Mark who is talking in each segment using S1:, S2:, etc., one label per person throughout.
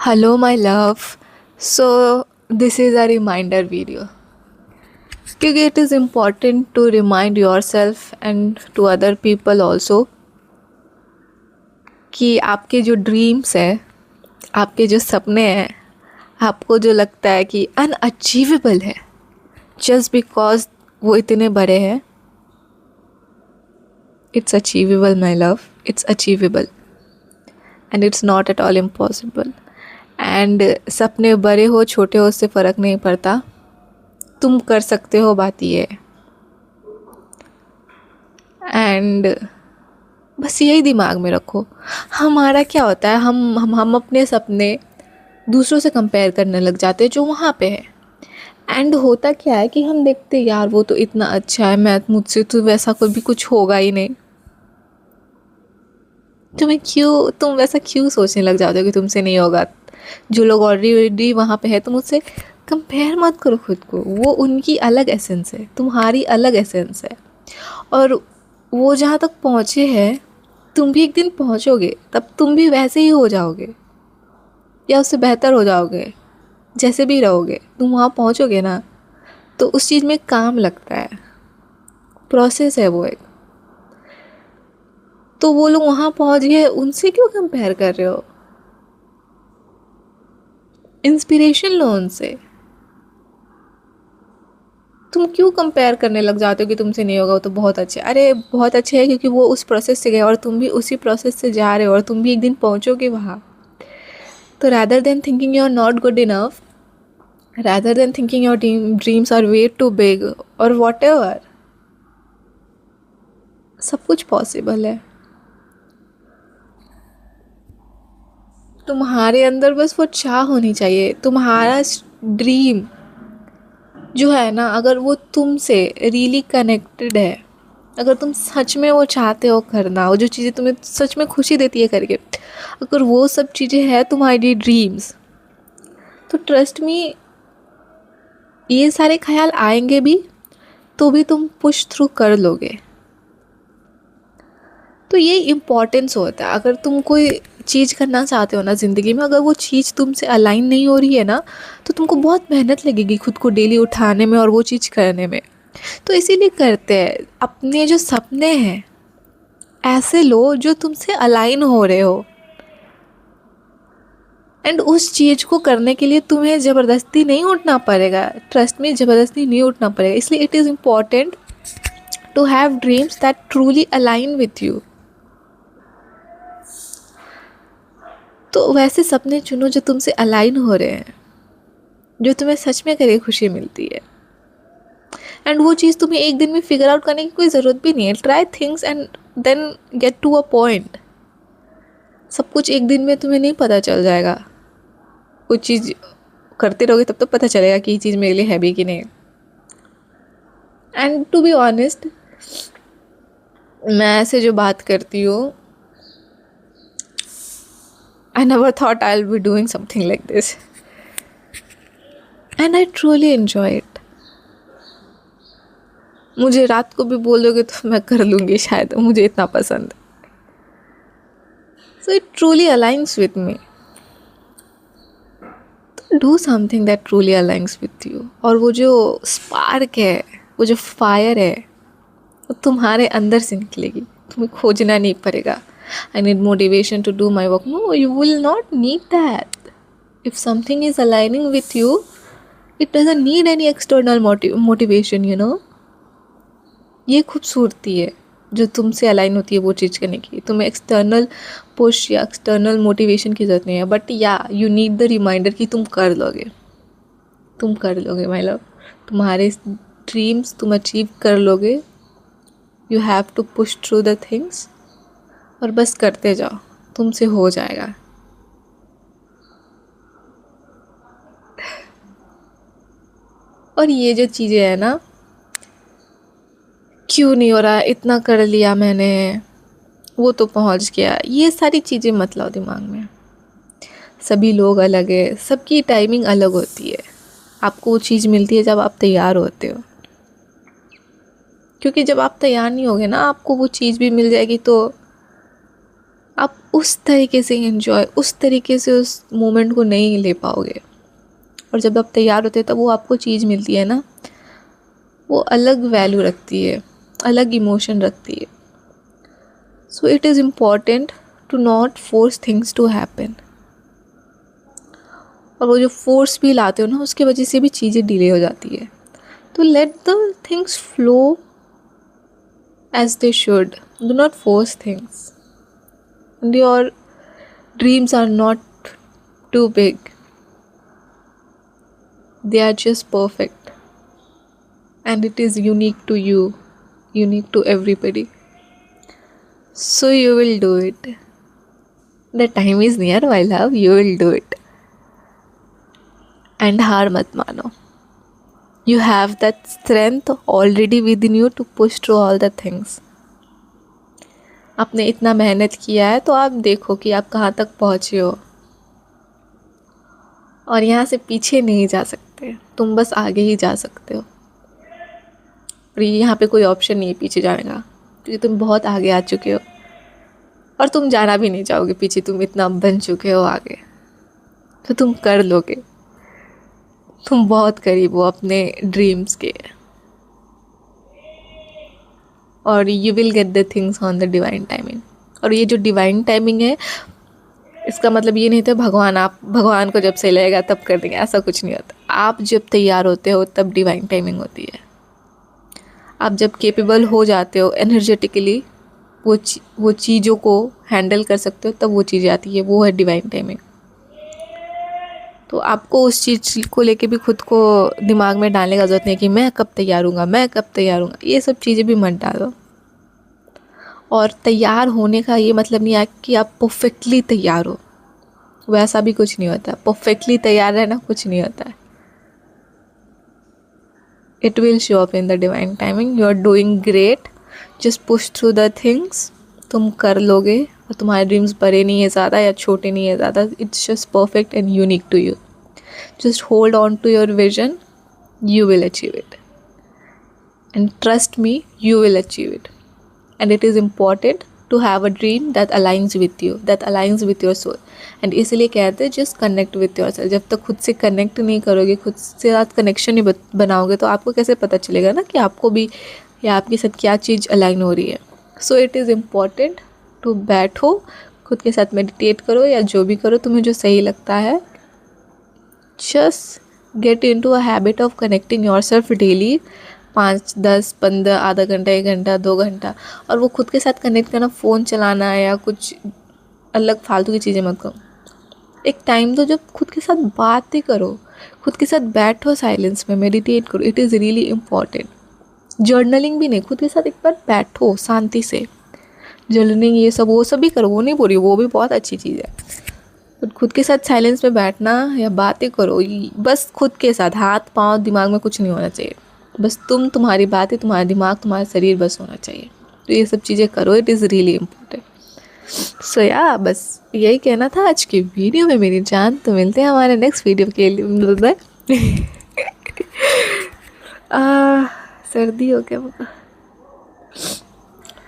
S1: Hello, my love. So, this is a reminder video. क्योंकि it is important to remind yourself and to other people also कि आपके जो dreams हैं, आपके जो सपने हैं, आपको जो लगता है कि अनअचीवेबल है जस्ट बिकॉज वो इतने बड़े हैं, it's achievable my love, it's achievable and it's not at all impossible. And सपने बड़े हो छोटे हो उससे फ़र्क नहीं पड़ता, तुम कर सकते हो, बात ये है. एंड बस यही दिमाग में रखो. हमारा क्या होता है, हम अपने सपने दूसरों से कंपेयर करने लग जाते हैं जो वहाँ पे है. एंड होता क्या है कि हम देखते यार वो तो इतना अच्छा है, मैं मुझसे तो वैसा कभी कुछ होगा ही नहीं. तुम वैसा क्यों सोचने लग जाते हो कि तुमसे नहीं होगा. जो लोग ऑलरेडी वहाँ पे है तुम उससे कंपेयर मत करो खुद को. वो उनकी अलग एसेंस है, तुम्हारी अलग एसेंस है. और वो जहाँ तक पहुँचे हैं तुम भी एक दिन पहुँचोगे, तब तुम भी वैसे ही हो जाओगे या उससे बेहतर हो जाओगे. जैसे भी रहोगे तुम वहाँ पहुँचोगे ना, तो उस चीज़ में काम लगता है, प्रोसेस है वो एक. तो वो लोग वहाँ पहुँच गए, उनसे क्यों कंपेयर कर रहे हो. इंस्पिरेशन लो उनसे. तुम क्यों कंपेयर करने लग जाते हो कि तुमसे नहीं होगा, वो तो बहुत अच्छे. अरे बहुत अच्छे है क्योंकि वो उस प्रोसेस से गए और तुम भी उसी प्रोसेस से जा रहे हो और तुम भी एक दिन पहुँचोगे वहाँ. तो rather than thinking you're not good enough, rather than thinking your dreams are way too big or whatever, सब कुछ पॉसिबल है. तुम्हारे अंदर बस वो चाह होनी चाहिए. तुम्हारा ड्रीम जो है ना, अगर वो तुमसे रियली कनेक्टेड है, अगर तुम सच में वो चाहते हो करना, वो जो चीज़ें तुम्हें सच में खुशी देती है करके, अगर वो सब चीज़ें हैं तुम्हारी ड्रीम्स, तो ट्रस्ट मी ये सारे ख्याल आएंगे भी तो भी तुम पुश थ्रू कर लोगे. तो ये इम्पोर्टेंस होता है. अगर तुम कोई चीज़ करना चाहते हो ना ज़िंदगी में, अगर वो चीज़ तुमसे अलाइन नहीं हो रही है ना, तो तुमको बहुत मेहनत लगेगी खुद को डेली उठाने में और वो चीज़ करने में. तो इसीलिए करते हैं, अपने जो सपने हैं ऐसे लो जो तुमसे अलाइन हो रहे हो. एंड उस चीज़ को करने के लिए तुम्हें ज़बरदस्ती नहीं उठना पड़ेगा. ट्रस्ट में, ज़बरदस्ती नहीं उठना पड़ेगा. इसलिए it is important to have dreams that truly align with you. तो वैसे सपने चुनो जो तुमसे अलाइन हो रहे हैं, जो तुम्हें सच में करके खुशी मिलती है. एंड वो चीज़ तुम्हें एक दिन में फिगर आउट करने की कोई ज़रूरत भी नहीं है. Try things and then get to a point. सब कुछ एक दिन में तुम्हें नहीं पता चल जाएगा. कुछ चीज़ करते रहोगे तब तो पता चलेगा कि ये चीज़ मेरे लिए है भी कि नहीं. एंड टू बी ऑनेस्ट, मैं ऐसे जो बात करती हूँ, I never thought I'll be doing something like this. And I truly enjoy it. मुझे रात को भी बोल दोगे तो मैं कर लूँगी शायद, मुझे इतना पसंद है. So it truly aligns with me. तो do something that truly aligns with you. और वो जो स्पार्क है, वो जो फायर है, वो तुम्हारे अंदर से निकलेगी. तुम्हें खोजना नहीं पड़ेगा. I need motivation to do my work. No, you will not need that. If something is aligning with you, it doesn't need any external motivation, you know. ये खूबसूरती है जो तुमसे अलाइन होती है वो चीज़ करने की. तुम्हें एक्सटर्नल पुश या एक्सटर्नल मोटिवेशन की ज़रूरत नहीं है. बट या यू नीड द रिमाइंडर कि तुम कर लोगे, तुम कर लोगे माय लव. तुम्हारे ड्रीम्स तुम अचीव कर लोगे. You have to push through the things और बस करते जाओ, तुमसे हो जाएगा. और ये जो चीज़ें हैं ना, क्यों नहीं हो रहा, इतना कर लिया मैंने, वो तो पहुंच गया, ये सारी चीज़ें मत लाओ दिमाग में. सभी लोग अलग है, सबकी टाइमिंग अलग होती है. आपको वो चीज़ मिलती है जब आप तैयार होते हो. क्योंकि जब आप तैयार नहीं होगे ना, आपको वो चीज़ भी मिल जाएगी तो आप उस तरीके से एंजॉय, उस तरीके से उस मोमेंट को नहीं ले पाओगे। और जब आप तैयार होते हैं तब वो आपको चीज़ मिलती है ना, वो अलग वैल्यू रखती है, अलग इमोशन रखती है। So it is important to not force things to happen. और वो जो फोर्स भी लाते हो ना, उसकी वजह से भी चीज़ें डिले हो जाती है। तो let the things flow as they should, do not force things. And your dreams are not too big, they are just perfect, and it is unique to you, unique to everybody. So you will do it. The time is near, my love, you will do it. And हार मत मानो. You have that strength already within you to push through all the things. आपने इतना मेहनत किया है तो आप देखो कि आप कहाँ तक पहुँचे हो, और यहाँ से पीछे नहीं जा सकते, तुम बस आगे ही जा सकते हो। और यहाँ पे कोई ऑप्शन नहीं है पीछे जाने का, क्योंकि तुम बहुत आगे आ चुके हो, और तुम जाना भी नहीं चाहोगे पीछे, तुम इतना बन चुके हो आगे, तो तुम कर लोगे। तुम बहुत करीब हो अपने ड्रीम्स के, और you will get the things on the divine timing. और ये जो डिवाइन टाइमिंग है, इसका मतलब ये नहीं था भगवान को जब सही लगेगा तब कर देंगे, ऐसा कुछ नहीं होता। आप जब तैयार होते हो तब डिवाइन टाइमिंग होती है। आप जब केपेबल हो जाते हो एनर्जेटिकली, वो चीज़ों को हैंडल कर सकते हो, तब वो चीज़ आती है, वो है डिवाइन टाइमिंग। तो आपको उस चीज़ को लेके भी खुद को दिमाग में डालने का ज़रूरत नहीं कि मैं कब तैयार हूँगा, मैं कब तैयार हूँगा, ये सब चीज़ें भी मत डालो। और तैयार होने का ये मतलब नहीं है कि आप परफेक्टली तैयार हो, वैसा भी कुछ नहीं होता। परफेक्टली तैयार रहना कुछ नहीं होता है। It will show up in the divine timing. You are doing great, just push through the things. तुम कर लोगे, और तुम्हारे ड्रीम्स बड़े नहीं है ज़्यादा या छोटे नहीं है ज़्यादा, it's just perfect and unique to you. Just hold on to your vision, you will achieve it, and trust me, you will achieve it. And it is important to have a dream that aligns with you, that aligns with your soul. And इसलिए कहते हैं just connect with yourself. जब तक खुद से connect नहीं करोगे, खुद से साथ कनेक्शन नहीं बनाओगे, तो आपको कैसे पता चलेगा ना कि आपको भी या आपके साथ क्या चीज़ अलाइन हो रही है। So it is important to बैठो, खुद के साथ मेडिटेट करो या जो भी करो तुम्हें जो सही लगता है। Just get into a habit of connecting yourself daily, 5, 10, 15, आधा घंटा, 1 घंटा, 2 घंटा। और वो खुद के साथ कनेक्ट करना, फ़ोन चलाना या कुछ अलग फालतू की चीज़ें मत करो। एक टाइम तो जब खुद के साथ बातें करो, खुद के साथ बैठो, साइलेंस में मेडिटेट करो। It is really important. Journaling भी नहीं, खुद के साथ एक बार बैठो शांति से। जर्नलिंग ये सब वो सब भी करो, वो नहीं बोल रही, वो भी बहुत अच्छी चीज़ है। बट खुद के साथ साइलेंस में बैठना या बातें करो, बस खुद के साथ, हाथ पाँव दिमाग में कुछ नहीं होना चाहिए। बस तुम्हारी बातें, तुम्हारा दिमाग, तुम्हारा शरीर बस होना चाहिए। तो ये सब चीज़ें करो, इट इज़ रियली इम्पोर्टेंट। सो या बस यही कहना था आज की वीडियो में मेरी जान। तो मिलते हैं हमारे नेक्स्ट वीडियो के लिए। सर्दी हो गया मुझे,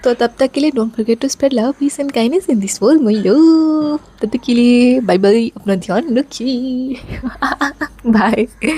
S1: तो तब तक के लिए don't forget to spread love, peace and kindness in this world my love. तब तक के लिए बाय बाय, अपना ध्यान रखिए। बाय।